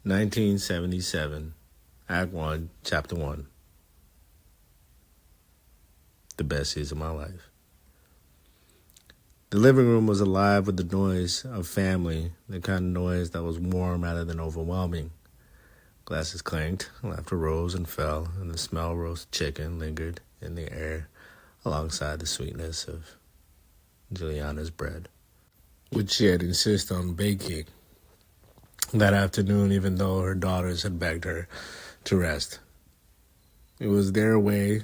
1977, Act 1, Chapter 1. The best years of my life. The living room was alive with the noise of family, the kind of noise that was warm rather than overwhelming. Glasses clanked, laughter rose and fell, and the smell of roast chicken lingered in the air alongside the sweetness of Juliana's bread, which she had insisted on baking that afternoon, even though her daughters had begged her to rest. It was their way,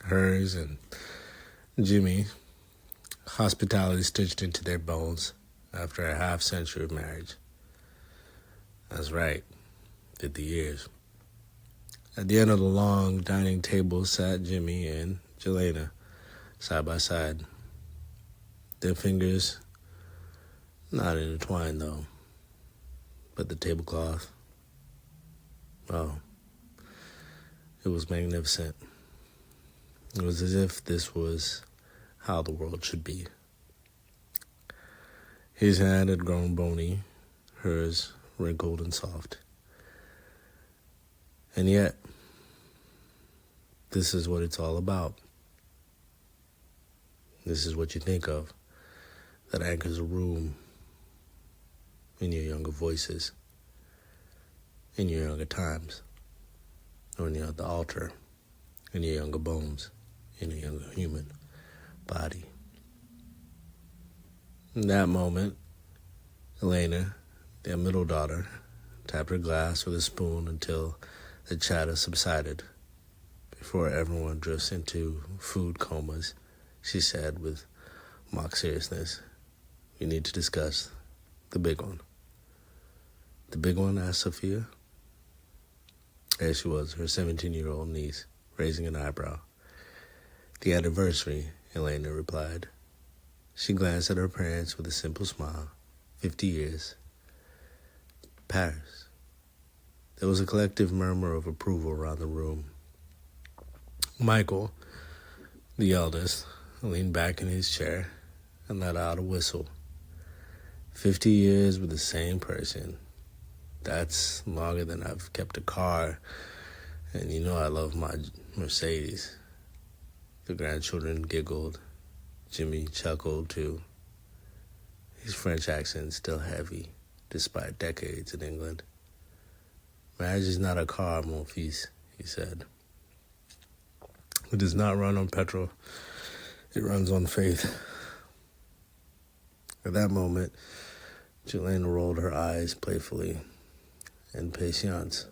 hers and Jimmy, hospitality stitched into their bones after a half-century of marriage. That's right, 50 years. At the end of the long dining table sat Jimmy and Jelena, side by side. Their fingers not intertwined, though. But the tablecloth, well, it was magnificent. It was as if this was how the world should be. His hand had grown bony, hers wrinkled and soft. And yet, this is what it's all about. This is what you think of that anchors a room in your younger voices, in your younger times, or in the altar, in your younger bones, in a younger human body. In that moment, Elena, their middle daughter, tapped her glass with a spoon until the chatter subsided. Before everyone drifts into food comas, she said with mock seriousness, "We need to discuss the big one." "The big one?" asked Sophia. There she was, her 17-year-old niece, raising an eyebrow. "The anniversary," Elena replied. She glanced at her parents with a simple smile. 50 years. Paris. There was a collective murmur of approval around the room. Michael, the eldest, leaned back in his chair and let out a whistle. 50 years with the same person. That's longer than I've kept a car, and you know I love my Mercedes. The grandchildren giggled. Jimmy chuckled too. His French accent still heavy, despite decades in England. "Marriage is not a car, mon fils," he said. "It does not run on petrol. It runs on faith." At that moment, Jelena rolled her eyes playfully. And patience.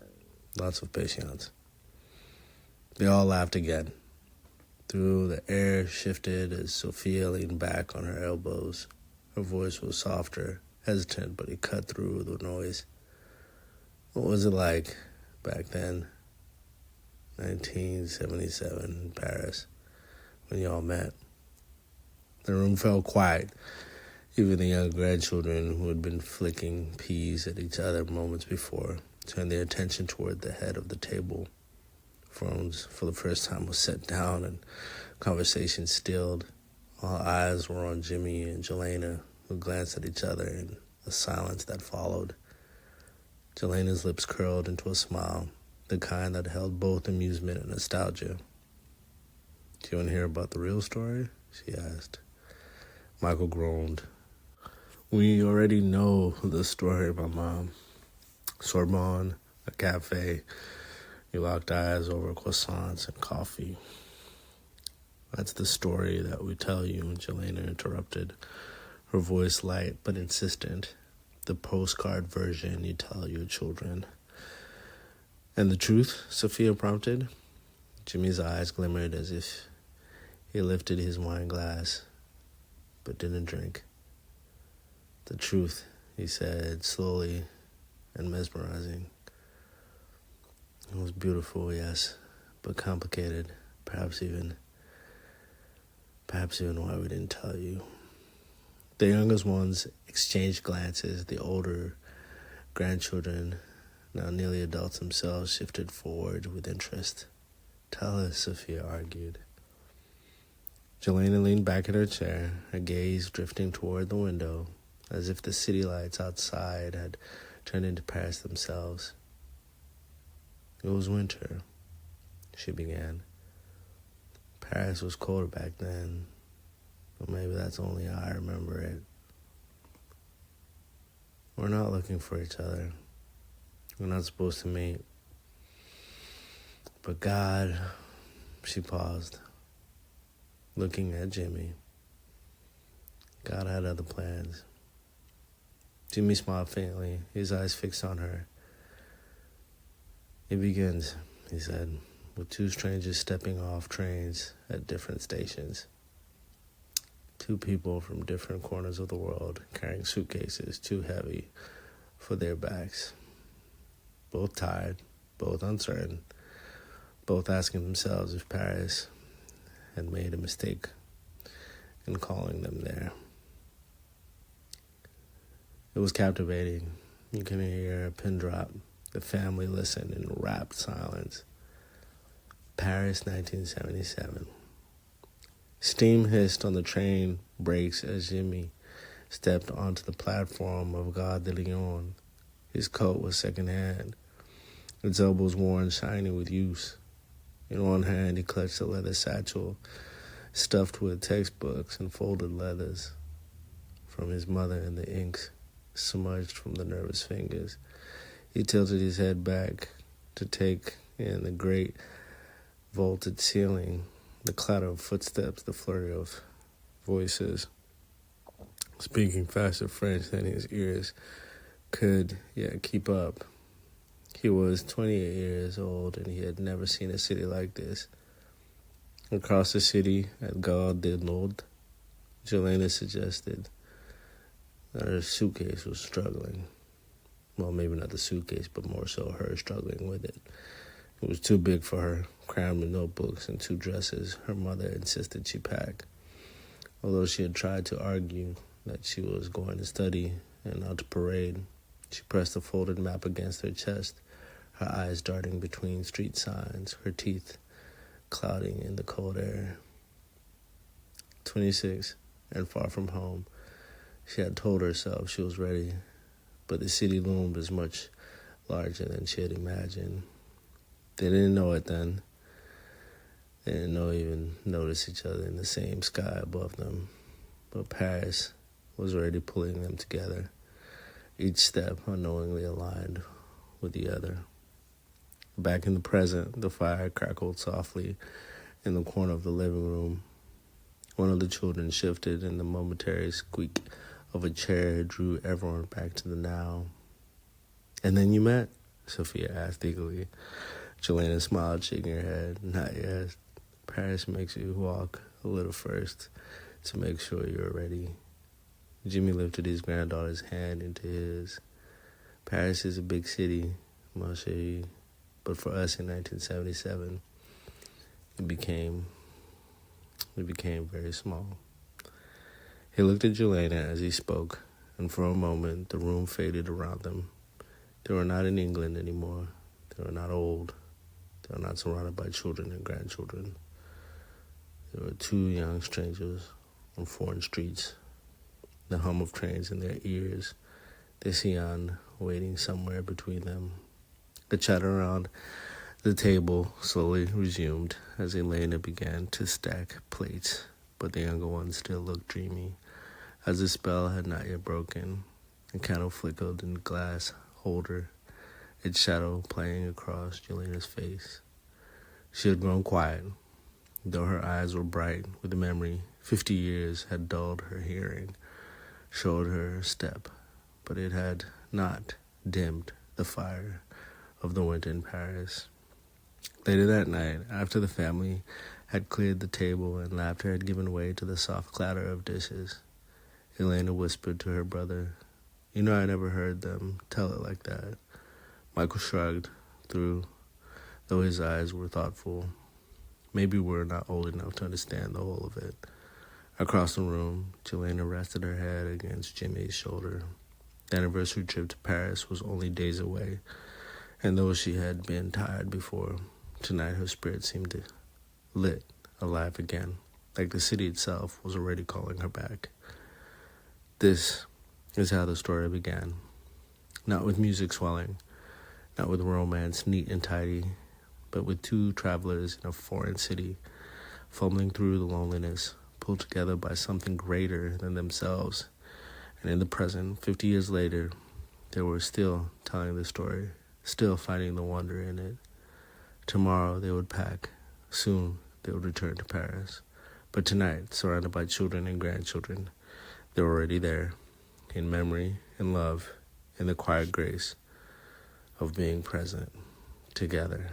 Lots of patience. They all laughed again. Through the air shifted as Sophia leaned back on her elbows. Her voice was softer, hesitant, but it cut through the noise. "What was it like back then, 1977 in Paris, when you all met?" The room fell quiet. Even the young grandchildren, who had been flicking peas at each other moments before, turned their attention toward the head of the table. Franz, for the first time, was set down and conversation stilled. All eyes were on Jimmy and Jelena, who glanced at each other in the silence that followed. Jelena's lips curled into a smile, the kind that held both amusement and nostalgia. "Do you want to hear about the real story?" she asked. Michael groaned. "We already know the story, my mom. Sorbonne, a cafe. You locked eyes over croissants and coffee." "That's the story that we tell you," Jelena interrupted, her voice light but insistent. "The postcard version you tell your children." "And the truth?" Sophia prompted. Jimmy's eyes glimmered as if he lifted his wine glass but didn't drink. "The truth," he said, slowly and mesmerizing. "It was beautiful, yes, but complicated, perhaps even why we didn't tell you." The youngest ones exchanged glances. The older grandchildren, now nearly adults themselves, shifted forward with interest. "Tell us," Sophia argued. Jelena leaned back in her chair, her gaze drifting toward the window, as if the city lights outside had turned into Paris themselves. It was winter, she began. Paris was colder back then, or maybe that's only how I remember it. We're not looking for each other. We're not supposed to meet. But God, she paused, looking at Jimmy. God had other plans. Jimmy smiled faintly, his eyes fixed on her. It begins, he said, with two strangers stepping off trains at different stations. Two people from different corners of the world carrying suitcases too heavy for their backs. Both tired, both uncertain, both asking themselves if Paris had made a mistake in calling them there. It was captivating. You can hear a pin drop. The family listened in rapt silence. Paris, 1977. Steam hissed on the train brakes as Jimmy stepped onto the platform of Gare de Lyon. His coat was secondhand, its elbows worn shiny with use. In one hand, he clutched a leather satchel stuffed with textbooks and folded letters from his mother, and the inks smudged from the nervous fingers. He tilted his head back to take in the great vaulted ceiling, the clatter of footsteps, the flurry of voices, speaking faster French than his ears could yet keep up. He was 28 years old, and he had never seen a city like this. Across the city at Gare de Lyon, Jelena suggested that her suitcase was struggling. Well, maybe not the suitcase, but more so her struggling with it. It was too big for her, crammed with notebooks and two dresses her mother insisted she pack. Although she had tried to argue that she was going to study and not to parade, she pressed the folded map against her chest, her eyes darting between street signs, her teeth clouding in the cold air. 26 and far from home, she had told herself she was ready, but the city loomed as much larger than she had imagined. They didn't know it then. They didn't even notice each other in the same sky above them. But Paris was already pulling them together, each step unknowingly aligned with the other. Back in the present, the fire crackled softly in the corner of the living room. One of the children shifted, and the momentary squeak of a chair drew everyone back to the now. "And then you met?" Sophia asked eagerly. Jelena smiled, shaking her head. "Not yet. Paris makes you walk a little first to make sure you're ready." Jimmy lifted his granddaughter's hand into his. "Paris is a big city, ma chérie, but for us in 1977, it became very small." He looked at Jelena as he spoke, and for a moment the room faded around them. They were not in England anymore. They were not old. They were not surrounded by children and grandchildren. They were two young strangers on foreign streets, the hum of trains in their ears, the Sion waiting somewhere between them. The chatter around the table slowly resumed as Elena began to stack plates, but the younger one still looked dreamy, as the spell had not yet broken. A candle flickered in the glass holder, its shadow playing across Jelena's face. She had grown quiet, though her eyes were bright with memory. 50 years had dulled her hearing, showed her step, but it had not dimmed the fire of the winter in Paris. Later that night, after the family had cleared the table and laughter had given way to the soft clatter of dishes, Elena whispered to her brother, "You know, I never heard them tell it like that." Michael shrugged, though his eyes were thoughtful. "Maybe we're not old enough to understand the whole of it." Across the room, Jelena rested her head against Jimmy's shoulder. The anniversary trip to Paris was only days away, and though she had been tired before, tonight her spirit seemed lit, alive again, like the city itself was already calling her back. This is how the story began. not with music swelling, not with romance neat and tidy, but with two travelers in a foreign city, fumbling through the loneliness, pulled together by something greater than themselves. And in the present, 50 years later, they were still telling the story, still finding the wonder in it. Tomorrow they would pack. Soon they would return to Paris. But tonight, surrounded by children and grandchildren, they're already there, in memory, in love, in the quiet grace of being present together.